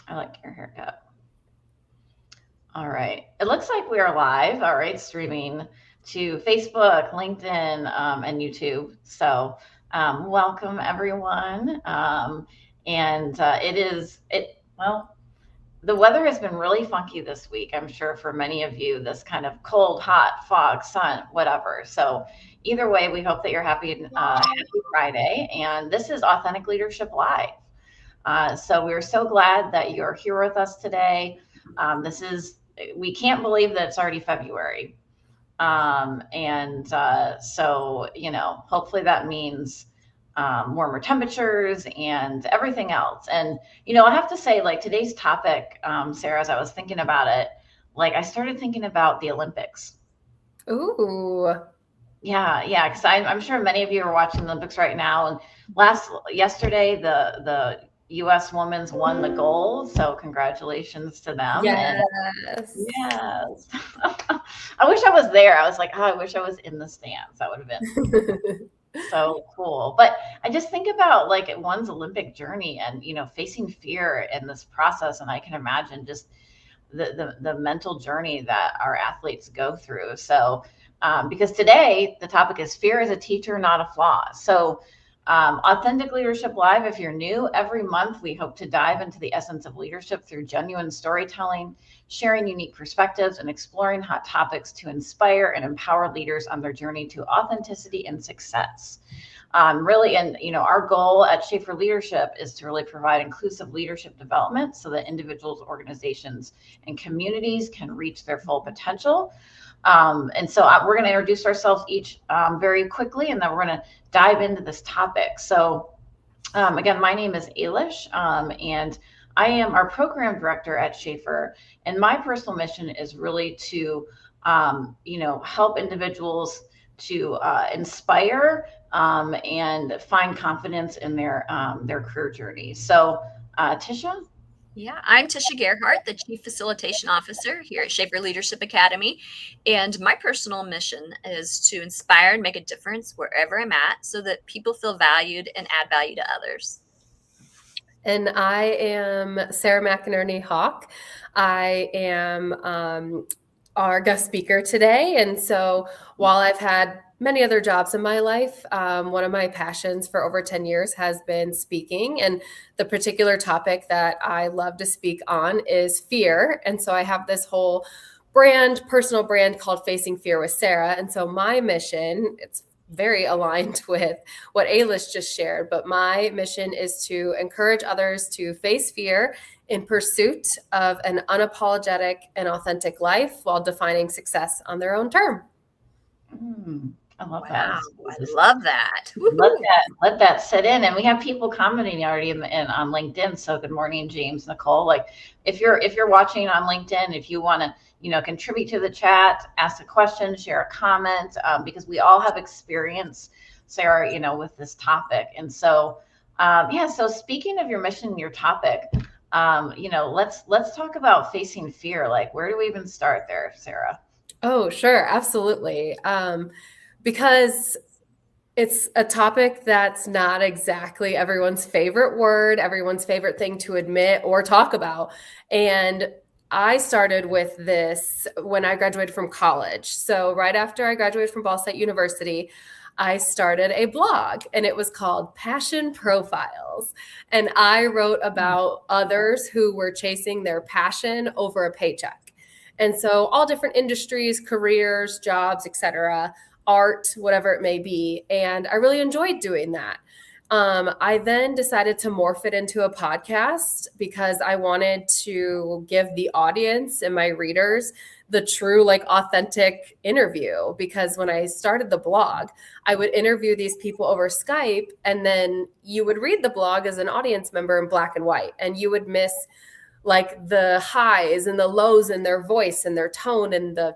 I like your haircut. All right. It looks like we are live. All right. Streaming to Facebook, LinkedIn, and YouTube. So, welcome everyone. And well, the weather has been really funky this week. I'm sure for many of you, this kind of cold, hot, fog, sun, whatever. So, either way, we hope that you're happy Friday. And this is Authentic Leadership Live. So we're so glad that you're here with us today. We can't believe that it's already February. So, hopefully that means warmer temperatures and everything else. And, I have to say, like today's topic, Sarah, as I was thinking about it, like I started thinking about the Olympics. Ooh. Yeah, because I'm sure many of you are watching the Olympics right now. And yesterday, the U.S. women's won the gold, so congratulations to them. And Yes. yes, I wish I was there. I was like, oh, I wish I was in the stands. That would have been so cool. But I just think about like one's Olympic journey and facing fear in this process, and I can imagine just the mental journey that our athletes go through. So because today the topic is fear is a teacher, not a flaw. So Authentic Leadership Live, if you're new, every month we hope to dive into the essence of leadership through genuine storytelling, sharing unique perspectives, and exploring hot topics to inspire and empower leaders on their journey to authenticity and success. Our goal at Schaefer Leadership is to really provide inclusive leadership development so that individuals, organizations, and communities can reach their full potential. We're going to introduce ourselves each very quickly, and then we're going to dive into this topic. So again, my name is Ailish, and I am our program director at Schaefer. And my personal mission is really to, help individuals to inspire and find confidence in their career journey. So, Tisha? Yeah, I'm Tisha Gerhardt, the Chief Facilitation Officer here at Schaefer Leadership Academy. And my personal mission is to inspire and make a difference wherever I'm at so that people feel valued and add value to others. And I am Sara McInenery Hack. I am our guest speaker today. And so while I've had many other jobs in my life, one of my passions for over 10 years has been speaking. And the particular topic that I love to speak on is fear. And so I have this whole personal brand called Facing Fear with Sara. And so my mission, it's very aligned with what Ailish just shared, but my mission is to encourage others to face fear in pursuit of an unapologetic and authentic life while defining success on their own term. I love that. I love that. Let that sit in. And we have people commenting already on LinkedIn. So good morning, James, Nicole. Like if you're watching on LinkedIn, if you want to contribute to the chat, ask a question, share a comment, because we all have experience, Sarah, with this topic. And so, so speaking of your mission, your topic, let's talk about facing fear. Like, where do we even start there, Sarah? Oh, sure. Absolutely. Because it's a topic that's not exactly everyone's favorite word, everyone's favorite thing to admit or talk about. And I started with this when I graduated from college. So right after I graduated from Ball State University, I started a blog, and it was called Passion Profiles. And I wrote about others who were chasing their passion over a paycheck. And so all different industries, careers, jobs, etc., art, whatever it may be. And I really enjoyed doing that. I then decided to morph it into a podcast because I wanted to give the audience and my readers the true, authentic interview. Because when I started the blog, I would interview these people over Skype, and then you would read the blog as an audience member in black and white, and you would miss the highs and the lows in their voice and their tone and the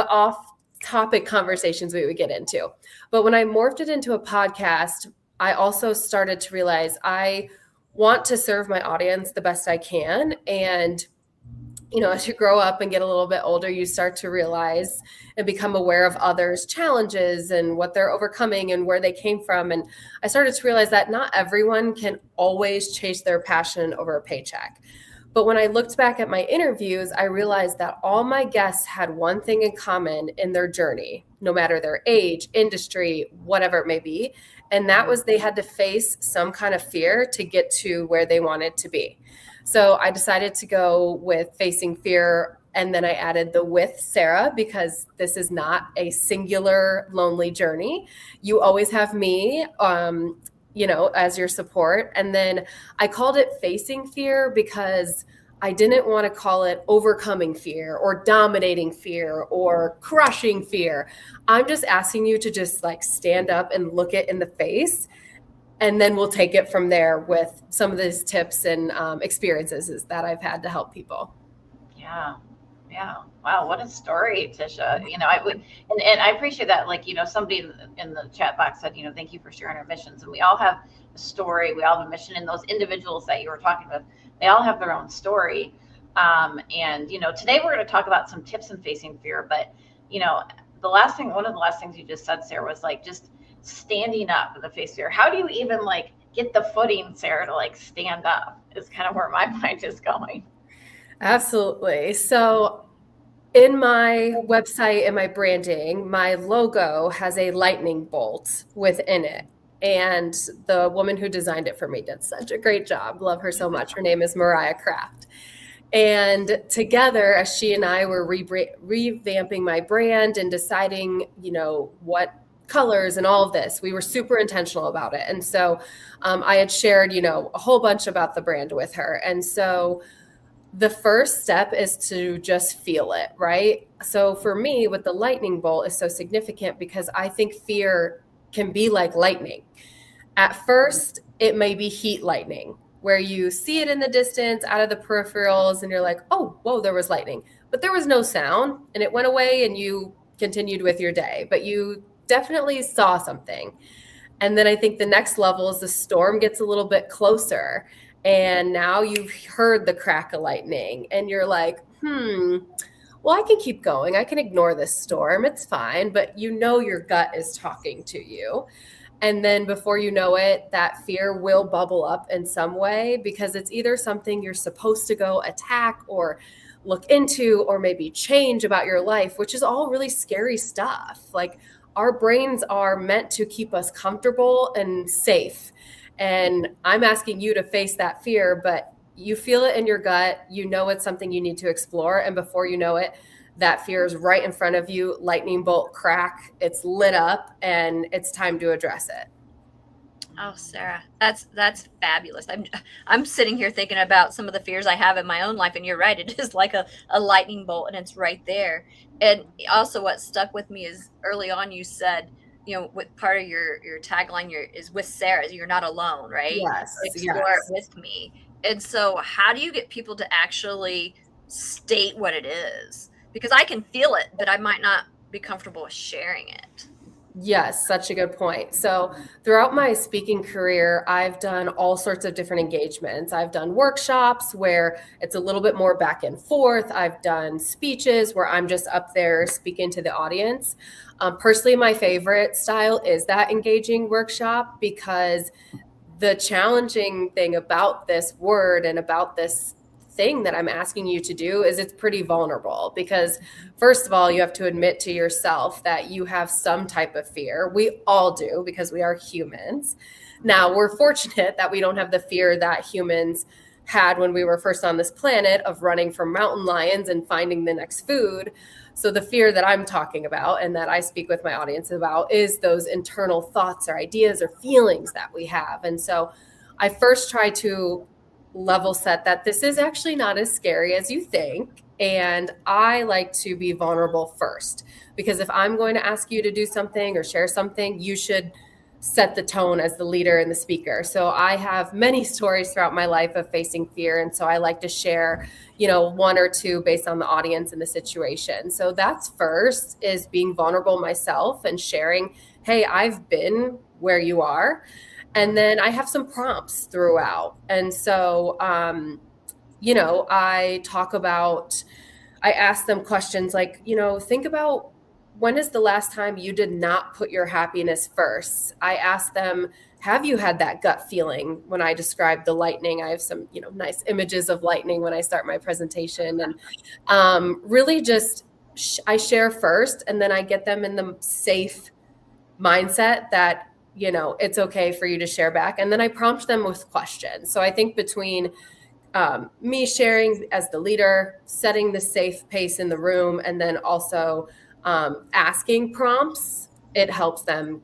off-topic conversations we would get into. But when I morphed it into a podcast, I also started to realize I want to serve my audience the best I can. And, as you grow up and get a little bit older, you start to realize and become aware of others' challenges and what they're overcoming and where they came from. And I started to realize that not everyone can always chase their passion over a paycheck. But when I looked back at my interviews, I realized that all my guests had one thing in common in their journey, no matter their age, industry, whatever it may be. And that was they had to face some kind of fear to get to where they wanted to be. So I decided to go with facing fear. And then I added the with Sara, because this is not a singular lonely journey. You always have me, as your support. And then I called it facing fear because I didn't want to call it overcoming fear or dominating fear or crushing fear. I'm just asking you to just like stand up and look it in the face. And then we'll take it from there with some of these tips and experiences that I've had to help people. Yeah. Yeah. Wow. What a story, Tisha. I would, and I appreciate that. Like, somebody in the chat box said, thank you for sharing our missions. And we all have a story. We all have a mission. And those individuals that you were talking with, they all have their own story. And today we're going to talk about some tips in facing fear. But, one of the last things you just said, Sara, was like just standing up in the face of fear. How do you even like get the footing, Sara, to like stand up? Is kind of where my mind is going. Absolutely. So in my website and my branding, my logo has a lightning bolt within it. And the woman who designed it for me did such a great job. Love her so much. Her name is Mariah Craft. And together, as she and I were revamping my brand and deciding, what colors and all of this, we were super intentional about it. And so I had shared, a whole bunch about the brand with her. And so the first step is to just feel it, right? So for me, with the lightning bolt is so significant because I think fear can be like lightning. At first, it may be heat lightning, where you see it in the distance out of the peripherals and you're like, oh, whoa, there was lightning. But there was no sound and it went away and you continued with your day. But you definitely saw something. And then I think the next level is the storm gets a little bit closer. And now you've heard the crack of lightning and you're like, well, I can keep going. I can ignore this storm. It's fine. But your gut is talking to you. And then before you know it, that fear will bubble up in some way because it's either something you're supposed to go attack or look into or maybe change about your life, which is all really scary stuff. Like our brains are meant to keep us comfortable and safe. And I'm asking you to face that fear, but you feel it in your gut. It's something you need to explore. And before you know it, that fear is right in front of you, lightning bolt crack, it's lit up and it's time to address it. Oh, Sara, that's fabulous. I'm sitting here thinking about some of the fears I have in my own life. And you're right. It is like a lightning bolt and it's right there. And also what stuck with me is early on, you said, with part of your tagline is with Sara, you're not alone, right? Yes. Explore it with me. And so how do you get people to actually state what it is? Because I can feel it, but I might not be comfortable with sharing it. Yes, such a good point. So throughout my speaking career, I've done all sorts of different engagements. I've done workshops where it's a little bit more back and forth. I've done speeches where I'm just up there speaking to the audience. Personally, my favorite style is that engaging workshop because the challenging thing about this word and about this thing that I'm asking you to do is it's pretty vulnerable because first of all, you have to admit to yourself that you have some type of fear. We all do because we are humans. Now, we're fortunate that we don't have the fear that humans had when we were first on this planet of running from mountain lions and finding the next food. So the fear that I'm talking about and that I speak with my audience about is those internal thoughts or ideas or feelings that we have. And so I first try to level set that this is actually not as scary as you think. And I like to be vulnerable first, because if I'm going to ask you to do something or share something, you should set the tone as the leader and the speaker. So I have many stories throughout my life of facing fear. And so I like to share, one or two based on the audience and the situation. So that's first, is being vulnerable myself and sharing, hey, I've been where you are. And then I have some prompts throughout. And so, I ask them questions like, think about when is the last time you did not put your happiness first? I ask them, have you had that gut feeling when I describe the lightning? I have some, nice images of lightning when I start my presentation, and really just I share first, and then I get them in the safe mindset that, it's okay for you to share back. And then I prompt them with questions. So I think between me sharing as the leader, setting the safe pace in the room, and then also asking prompts, it helps them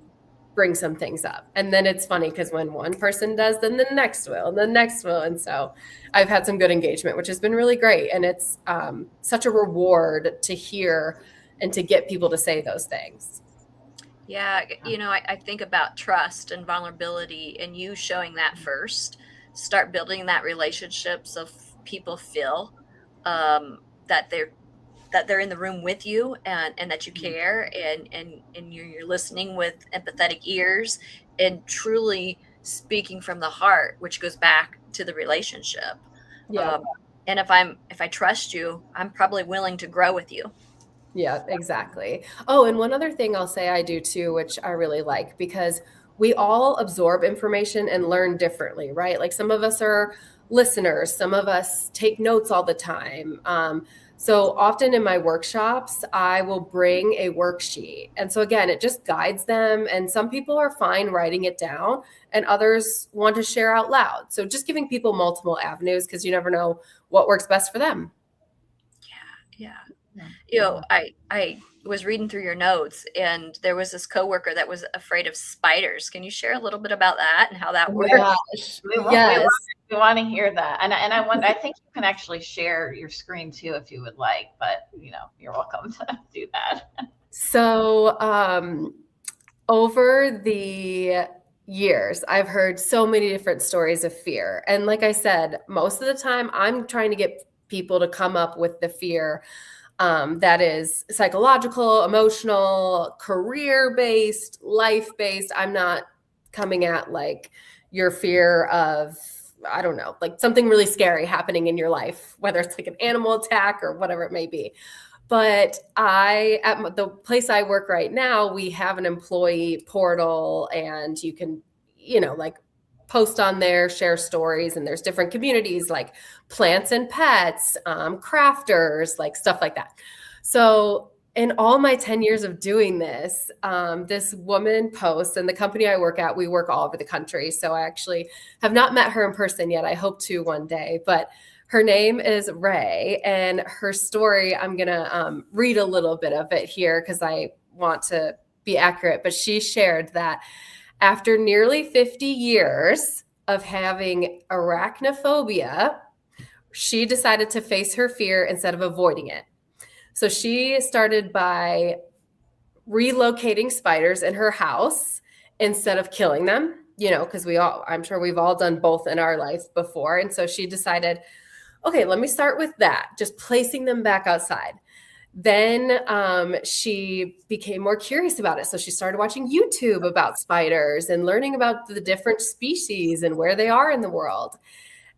bring some things up. And then it's funny because when one person does, then the next will, and the next will. And so I've had some good engagement, which has been really great. And it's such a reward to hear and to get people to say those things. Yeah, I think about trust and vulnerability, and you showing that first, start building that relationship so people feel that they're in the room with you, and that you care, and you're listening with empathetic ears and truly speaking from the heart, which goes back to the relationship. Yeah. And if I trust you, I'm probably willing to grow with you. Yeah, exactly. Oh, and one other thing I'll say I do too, which I really like, because we all absorb information and learn differently, right? Like some of us are listeners, some of us take notes all the time. So often in my workshops, I will bring a worksheet. And so again, it just guides them. And some people are fine writing it down, and others want to share out loud. So just giving people multiple avenues, because you never know what works best for them. Yeah. I was reading through your notes, and there was this coworker that was afraid of spiders. Can you share a little bit about that and how that works? Gosh, yes. We want to hear that. And I think you can actually share your screen too if you would like, but you're welcome to do that. So over the years, I've heard so many different stories of fear. And like I said, most of the time I'm trying to get people to come up with the fear that is psychological, emotional, career-based, life-based. I'm not coming at like your fear of, I don't know, like something really scary happening in your life, whether it's like an animal attack or whatever it may be. But at the place I work right now, we have an employee portal, and you can, like post on there, share stories, and there's different communities like plants and pets, crafters, like stuff like that. So in all my 10 years of doing this, this woman posts, and the company I work at, we work all over the country. So I actually have not met her in person yet. I hope to one day, but her name is Ray, and her story, I'm going to read a little bit of it here because I want to be accurate. But she shared that after nearly 50 years of having arachnophobia, she decided to face her fear instead of avoiding it. So she started by relocating spiders in her house instead of killing them, because I'm sure we've all done both in our life before. And so she decided, okay, let me start with that, just placing them back outside. Then she became more curious about it. So she started watching YouTube about spiders and learning about the different species and where they are in the world.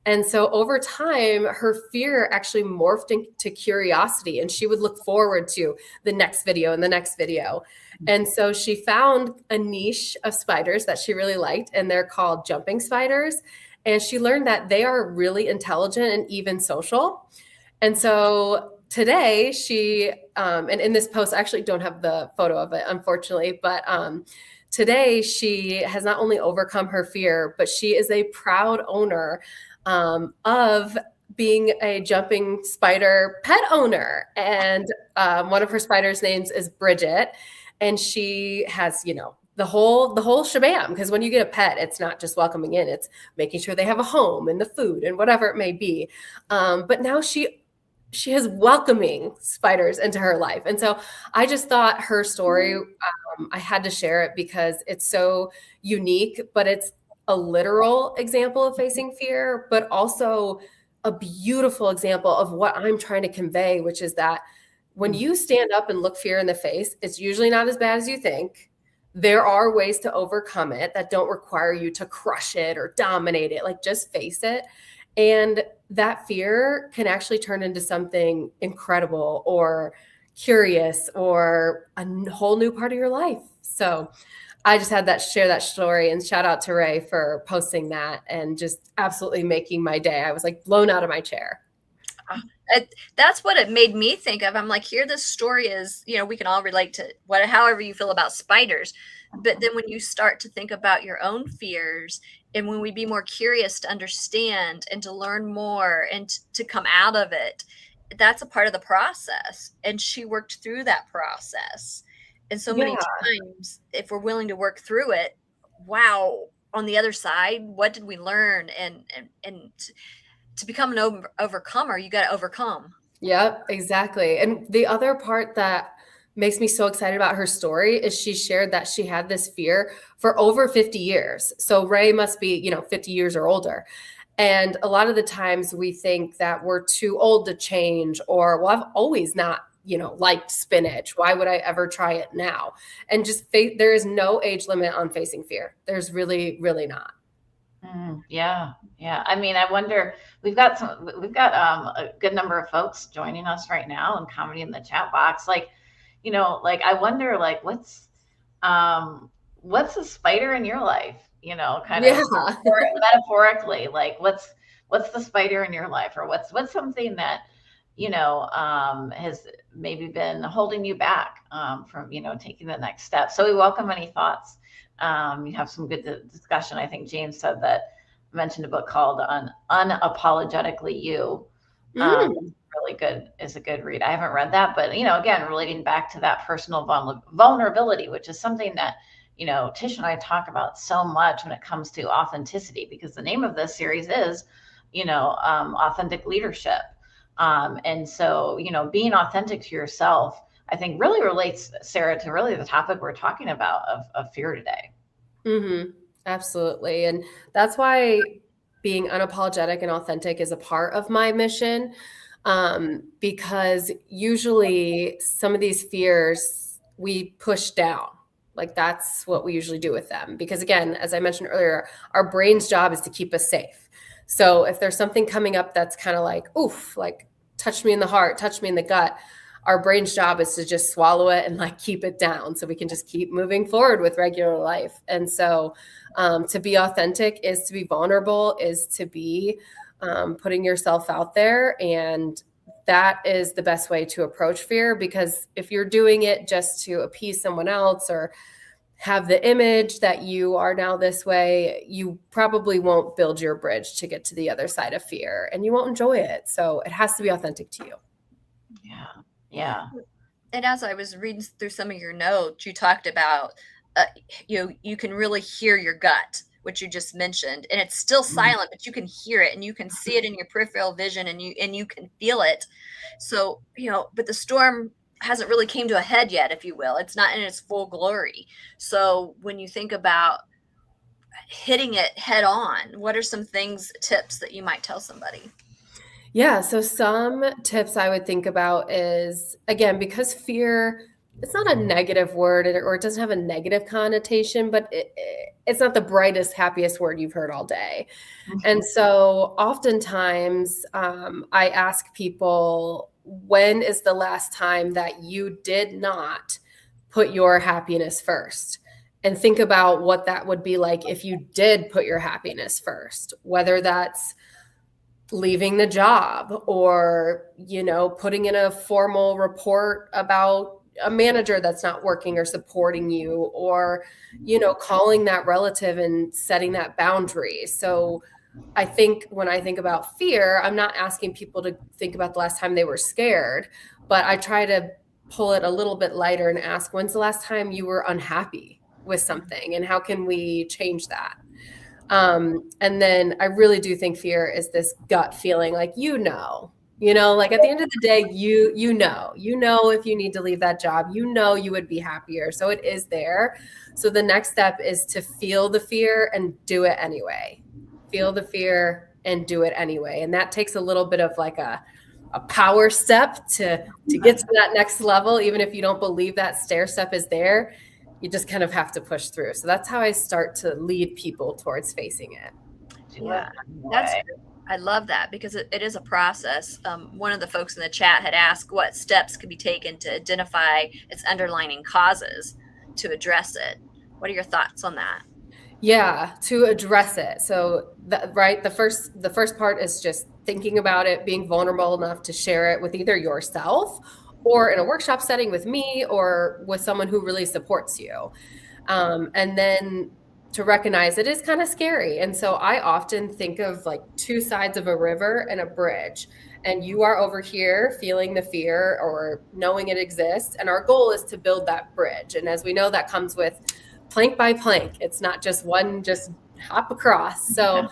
And so over time, her fear actually morphed into curiosity, and she would look forward to the next video and the next video. And so she found a niche of spiders that she really liked, and they're called jumping spiders. And she learned that they are really intelligent and even social. And so today she, and in this post, I actually don't have the photo of it, unfortunately, but today she has not only overcome her fear, but she is a proud owner of being a jumping spider pet owner. And one of her spiders' names is Bridget. And she has, the whole shabam, because when you get a pet, it's not just welcoming in, it's making sure they have a home and the food and whatever it may be. But now she has welcoming spiders into her life. And so I just thought her story, I had to share it because it's so unique, but it's a literal example of facing fear, but also a beautiful example of what I'm trying to convey, which is that when you stand up and look fear in the face, it's usually not as bad as you think. There are ways to overcome it that don't require you to crush it or dominate it. Like, just face it. And that fear can actually turn into something incredible or curious or a whole new part of your life. So I just had that share that story, and shout out to Ray for posting that and just absolutely making my day. I was like blown out of my chair. That's what it made me think of. I'm like, here, this story is, we can all relate to however you feel about spiders. But then when you start to think about your own fears, and when we be more curious to understand and to learn more and to come out of it, that's a part of the process. And she worked through that process. And so many times, if we're willing to work through it, wow, on the other side, what did we learn? And to become an overcomer, you got to overcome. Yep, exactly. And the other part that makes me so excited about her story is she shared that she had this fear for over 50 years. So Ray must be, 50 years or older. And a lot of the times we think that we're too old to change, or, well, I've always not, liked spinach. Why would I ever try it now? And just there is no age limit on facing fear. There's really, really not. Yeah. I mean, I wonder, we've got a good number of folks joining us right now and commenting in the chat box. Like, I wonder, like, what's the spider in your life? Kind of metaphorically, like what's the spider in your life, or what's something that, has maybe been holding you back from, taking the next step. So we welcome any thoughts. You have some good discussion. I think James said that, mentioned a book called Unapologetically You. Really good, is a good read. I haven't read that, but again, relating back to that personal vulnerability, which is something that Tish and I talk about so much when it comes to authenticity, because the name of this series is authentic leadership. And so being authentic to yourself, I think, really relates, Sarah, to really the topic we're talking about of fear today. Absolutely. And that's why being unapologetic and authentic is a part of my mission. Because usually some of these fears we push down. Like, that's what we usually do with them. Because again, as I mentioned earlier, our brain's job is to keep us safe. So if there's something coming up that's kind of like, oof, like touch me in the heart, touch me in the gut, our brain's job is to just swallow it and like keep it down so we can just keep moving forward with regular life. And so to be authentic is to be vulnerable, is to be putting yourself out there. And that is the best way to approach fear, because if you're doing it just to appease someone else or have the image that you are now this way, you probably won't build your bridge to get to the other side of fear, and you won't enjoy it. So it has to be authentic to you. Yeah. And as I was reading through some of your notes, you talked about, you can really hear your gut, which you just mentioned, and it's still silent, but you can hear it and you can see it in your peripheral vision, and you can feel it. So, but the storm hasn't really came to a head yet, if you will. It's not in its full glory. So when you think about hitting it head on, what are some tips that you might tell somebody? Yeah. So some tips I would think about is, again, because fear, it's not a negative word, or it doesn't have a negative connotation, but it's not the brightest, happiest word you've heard all day. And so oftentimes I ask people, when is the last time that you did not put your happiness first? And think about what that would be like if you did put your happiness first, whether that's leaving the job, or, putting in a formal report about a manager that's not working or supporting you, or, calling that relative and setting that boundary. So I think when I think about fear, I'm not asking people to think about the last time they were scared, but I try to pull it a little bit lighter and ask, when's the last time you were unhappy with something, and how can we change that? And then I really do think fear is this gut feeling, like, like at the end of the day, you know, if you need to leave that job, you would be happier. So it is there. So the next step is to feel the fear and do it anyway. Feel the fear and do it anyway. And that takes a little bit of like a power step to get to that next level. Even if you don't believe that stair step is there, you just kind of have to push through. So that's how I start to lead people towards facing it. Yeah, I love that, because it is a process. One of the folks in the chat had asked what steps could be taken to identify its underlying causes to address it. What are your thoughts on that? Yeah, to address it. So the first part is just thinking about it, being vulnerable enough to share it with either yourself or in a workshop setting with me or with someone who really supports you. And then to recognize it is kind of scary. And so I often think of like two sides of a river and a bridge. And you are over here feeling the fear or knowing it exists. And our goal is to build that bridge. And as we know, that comes with plank by plank. It's not just one, just hop across. So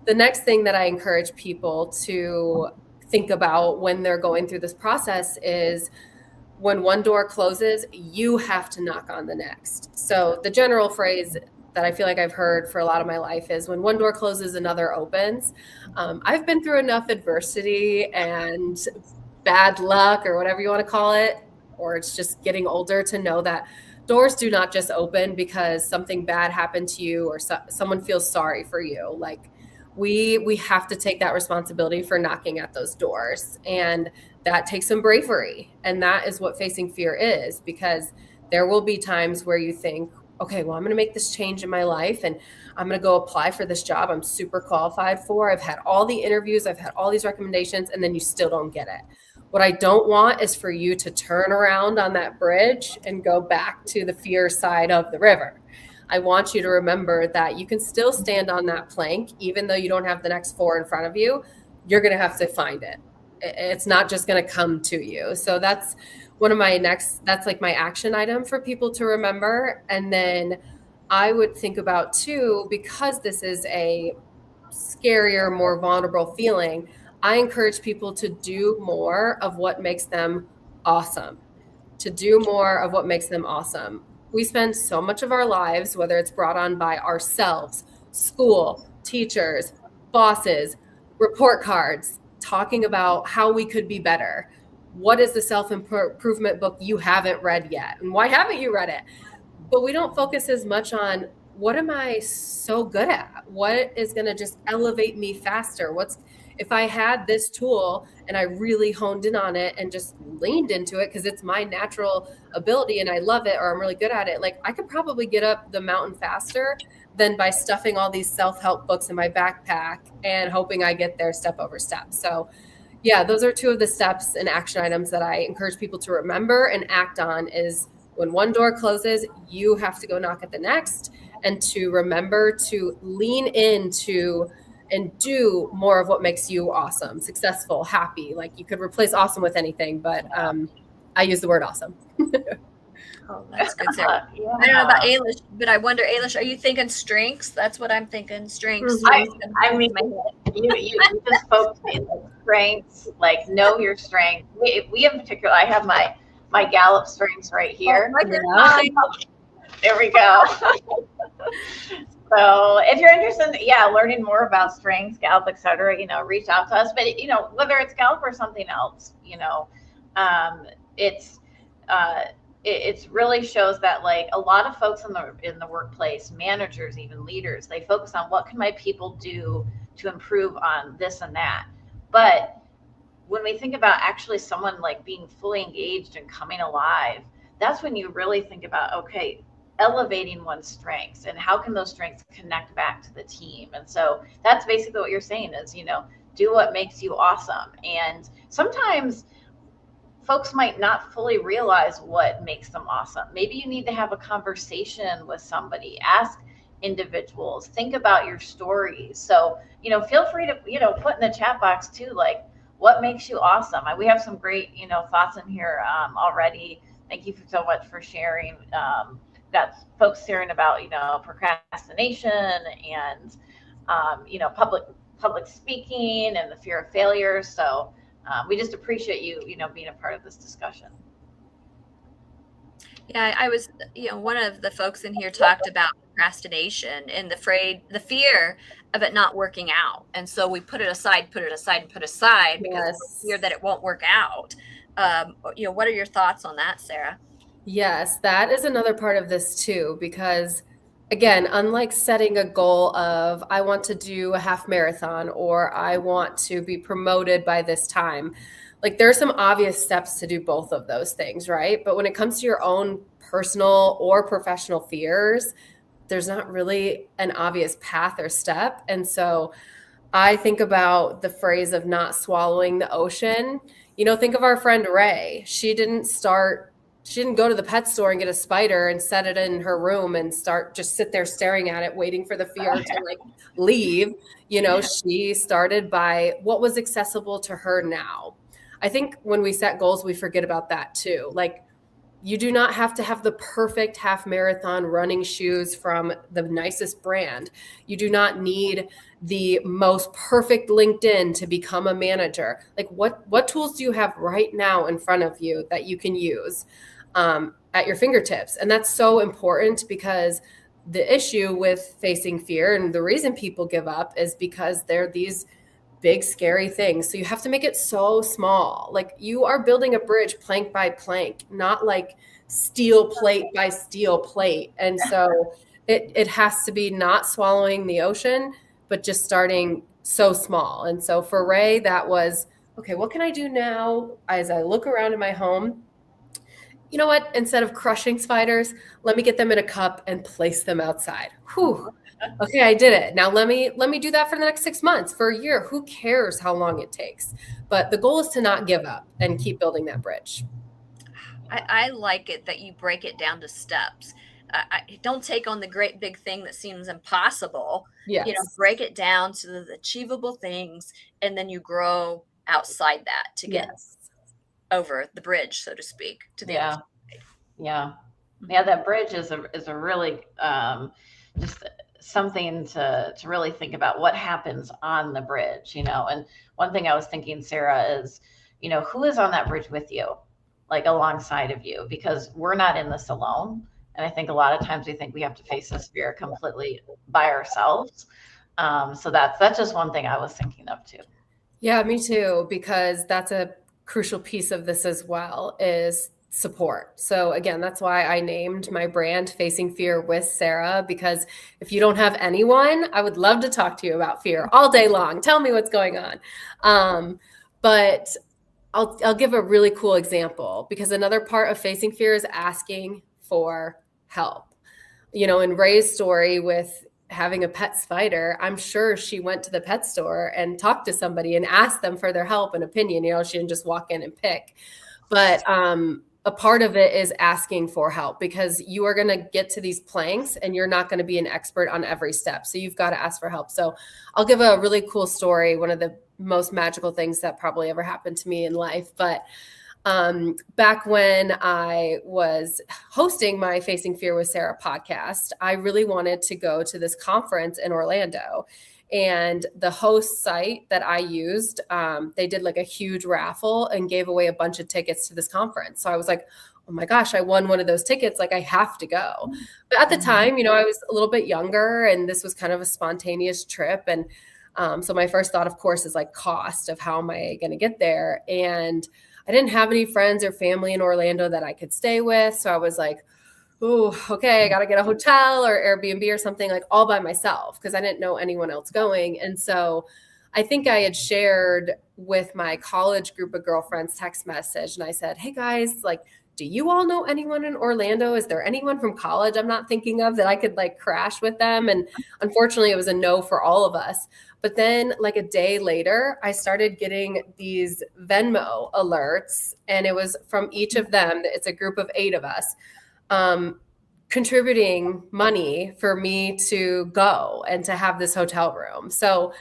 the next thing that I encourage people to think about when they're going through this process is when one door closes, you have to knock on the next. So the general phrase that I feel like I've heard for a lot of my life is when one door closes, another opens. I've been through enough adversity and bad luck or whatever you want to call it, or it's just getting older to know that doors do not just open because something bad happened to you or someone feels sorry for you. Like we have to take that responsibility for knocking at those doors, and that takes some bravery. And that is what facing fear is, because there will be times where you think, okay, well, I'm going to make this change in my life and I'm going to go apply for this job I'm super qualified for. I've had all the interviews, I've had all these recommendations, and then you still don't get it. What I don't want is for you to turn around on that bridge and go back to the fear side of the river. I want you to remember that you can still stand on that plank, even though you don't have the next four in front of you. You're going to have to find it. It's not just going to come to you. So that's one of that's like my action item for people to remember. And then I would think about too, because this is a scarier, more vulnerable feeling, I encourage people to do more of what makes them awesome, We spend so much of our lives, whether it's brought on by ourselves, school, teachers, bosses, report cards, talking about how we could be better. What is the self-improvement book you haven't read yet? And why haven't you read it? But we don't focus as much on what am I so good at? What is going to just elevate me faster? If I had this tool and I really honed in on it and just leaned into it because it's my natural ability and I love it or I'm really good at it, like I could probably get up the mountain faster than by stuffing all these self-help books in my backpack and hoping I get there step over step. So yeah, those are two of the steps and action items that I encourage people to remember and act on is when one door closes, you have to go knock at the next, and to remember to lean into and do more of what makes you awesome, successful, happy. Like you could replace awesome with anything, but I use the word awesome. Oh, that's good, Sarah. Yeah. I don't know about Ailish, but I wonder, Ailish, are you thinking strengths? That's what I'm thinking, strengths. I mean, you just spoke to me, like strengths, like know your strengths. We in particular, I have my Gallup strengths right here. There we go. So if you're interested in, learning more about strengths, Gallup, et cetera, reach out to us. But, whether it's Gallup or something else, it's really shows that like a lot of folks in the workplace, managers, even leaders, they focus on what can my people do to improve on this and that. But when we think about actually someone like being fully engaged and coming alive, that's when you really think about, okay, elevating one's strengths and how can those strengths connect back to the team. And so that's basically what you're saying is, do what makes you awesome. And sometimes folks might not fully realize what makes them awesome. Maybe you need to have a conversation with somebody, ask individuals, think about your stories. So, feel free to, put in the chat box too, like what makes you awesome. We have some great, thoughts in here already. Thank you so much for sharing. That's folks sharing about, procrastination and, public speaking and the fear of failure. So we just appreciate you, being a part of this discussion. Yeah, I was, one of the folks in here talked about procrastination and the fear of it not working out. And so we put it aside because of fear that it won't work out. What are your thoughts on that, Sarah? Yes, that is another part of this too, because again, unlike setting a goal of, I want to do a half marathon or I want to be promoted by this time, like there are some obvious steps to do both of those things, right? But when it comes to your own personal or professional fears, there's not really an obvious path or step. And so I think about the phrase of not swallowing the ocean. Think of our friend Ray. She didn't go to the pet store and get a spider and set it in her room and just sit there staring at it, waiting for the fear to like leave. She started by what was accessible to her now. I think when we set goals, we forget about that too. Like, you do not have to have the perfect half marathon running shoes from the nicest brand. You do not need the most perfect LinkedIn to become a manager. Like, what tools do you have right now in front of you that you can use at your fingertips? And that's so important, because the issue with facing fear and the reason people give up is because they're these big, scary things. So you have to make it so small. Like, you are building a bridge plank by plank, not like steel plate by steel plate. And so it has to be not swallowing the ocean, but just starting so small. And so for Ray, that was, okay, what can I do now as I look around in my home? You know what? Instead of crushing spiders, let me get them in a cup and place them outside. Whew. Okay, I did it. Now let me do that for the next 6 months, for a year. Who cares how long it takes? But the goal is to not give up and keep building that bridge. I like it that you break it down to steps. I don't take on the great big thing that seems impossible. Yes. Break it down to the achievable things, and then you grow outside that to get over the bridge, so to speak, to the other side. Yeah. That bridge is a really just something to really think about what happens on the bridge, and one thing I was thinking, Sarah, is, who is on that bridge with you, like alongside of you, because we're not in this alone. And I think a lot of times we think we have to face this fear completely by ourselves. So that's just one thing I was thinking of too. Yeah, me too, because that's a crucial piece of this as well, is support. So again, that's why I named my brand Facing Fear with Sara, because if you don't have anyone, I would love to talk to you about fear all day long. Tell me what's going on. But I'll give a really cool example, because another part of facing fear is asking for help. In Ray's story with having a pet spider, I'm sure she went to the pet store and talked to somebody and asked them for their help and opinion. She didn't just walk in and pick. But a part of it is asking for help, because you are going to get to these planks and you're not going to be an expert on every step. So you've got to ask for help. So I'll give a really cool story, one of the most magical things that probably ever happened to me in life. But back when I was hosting my Facing Fear with Sara podcast, I really wanted to go to this conference in Orlando. And the host site that I used, they did like a huge raffle and gave away a bunch of tickets to this conference. So I was like, oh my gosh, I won one of those tickets. Like, I have to go. But at the time, I was a little bit younger, and this was kind of a spontaneous trip. And so my first thought, of course, is like cost of how am I going to get there? And I didn't have any friends or family in Orlando that I could stay with. So I was like, oh, okay, I got to get a hotel or Airbnb or something, like all by myself, because I didn't know anyone else going. And so I think I had shared with my college group of girlfriends text message, and I said, hey guys, like, do you all know anyone in Orlando? Is there anyone from college I'm not thinking of that I could like crash with them? And unfortunately, it was a no for all of us. But then like a day later, I started getting these Venmo alerts, and it was from each of them. It's a group of 8 of us contributing money for me to go and to have this hotel room. So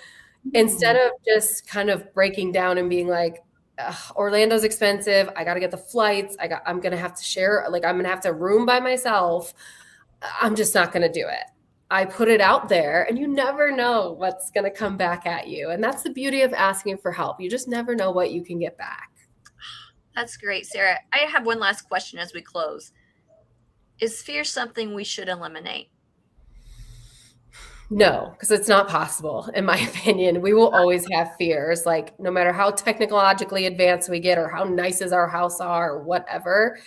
instead of just kind of breaking down and being like, Orlando's expensive, I got to get the flights, I'm going to have to share, like I'm going to have to room by myself, I'm just not going to do it. I put it out there, and you never know what's going to come back at you. And that's the beauty of asking for help. You just never know what you can get back. That's great, Sara. I have one last question as we close. Is fear something we should eliminate? No, because it's not possible, in my opinion. We will always have fears, like no matter how technologically advanced we get or how nice as our house are or whatever.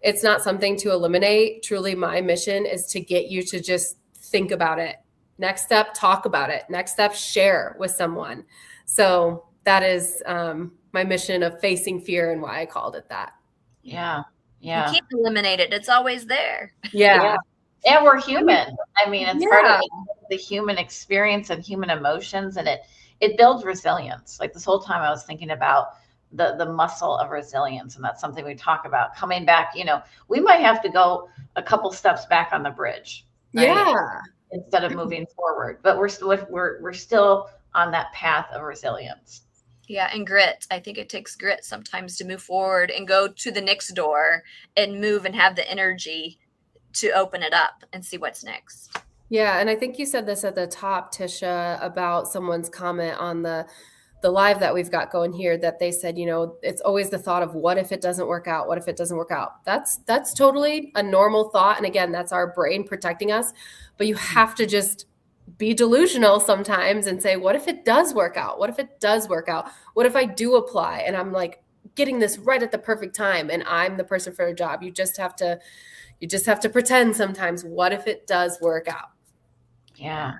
It's not something to eliminate. Truly, my mission is to get you to just think about it. Next step, talk about it. Next step, share with someone. So that is my mission of facing fear, and why I called it that. Yeah. You can't eliminate it. It's always there. Yeah. And we're human. I mean, it's part Yeah. of the human experience and human emotions, and it builds resilience. Like this whole time I was thinking about the muscle of resilience, and that's something we talk about coming back. We might have to go a couple steps back on the bridge, right? Yeah. Instead of moving forward, but we're still on that path of resilience. Yeah, and grit. I think it takes grit sometimes to move forward and go to the next door and move and have the energy to open it up and see what's next. Yeah, and I think you said this at the top, Tisha, about someone's comment on the live that we've got going here, that they said, it's always the thought of what if it doesn't work out? What if it doesn't work out? That's totally a normal thought. And again, that's our brain protecting us. But you have to just be delusional sometimes and say, what if it does work out? What if it does work out? What if I do apply and I'm like getting this right at the perfect time and I'm the person for a job? You just have to pretend sometimes. What if it does work out? Yeah.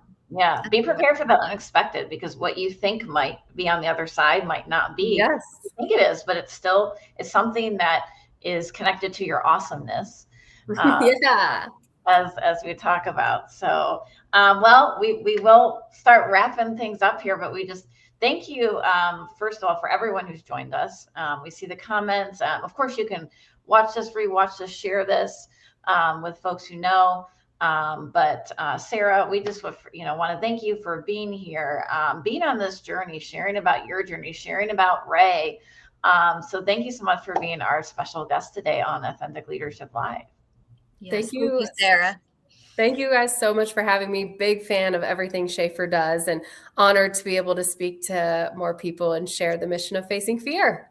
Be prepared for the unexpected, because what you think might be on the other side might not be. Yes. You think it is, but it's something that is connected to your awesomeness. Yeah. As we talk about. So, well, we will start wrapping things up here, but we just thank you, first of all, for everyone who's joined us. We see the comments. Of course, you can watch this, rewatch this, share this with folks who know. But Sara, we just want to thank you for being here, being on this journey, sharing about your journey, sharing about Ray. So thank you so much for being our special guest today on Authentic Leadership Live. Yes, Thank you, Sara. Thank you guys so much for having me. Big fan of everything Schaefer does, and honored to be able to speak to more people and share the mission of facing fear.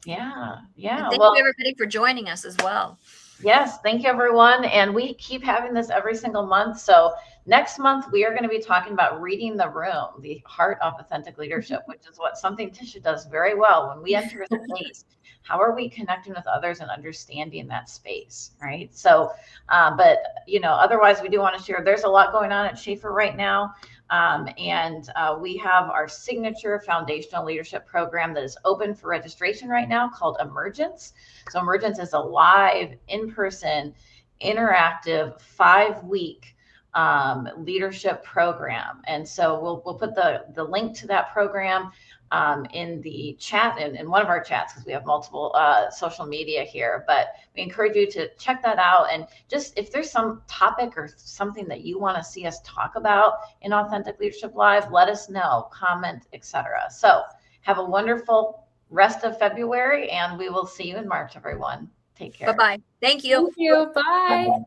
Yeah. And thank you everybody for joining us as well. Yes, thank you everyone. And we keep having this every single month. So next month we are going to be talking about reading the room, the heart of authentic leadership, which is something Tisha does very well. When we enter a space, how are we connecting with others and understanding that space, right? So, but otherwise we do want to share, there's a lot going on at Schaefer right now. And we have our signature foundational leadership program that is open for registration right now, called Emergence. So Emergence is a live, in-person, interactive 5-week leadership program. And so we'll put the link to that program in the chat, in one of our chats, because we have multiple social media here. But we encourage you to check that out. And just if there's some topic or something that you want to see us talk about in Authentic Leadership Live, let us know, comment, etc. So have a wonderful rest of February, and we will see you in March, everyone. Take care. Bye-bye. Thank you. Thank you. Bye.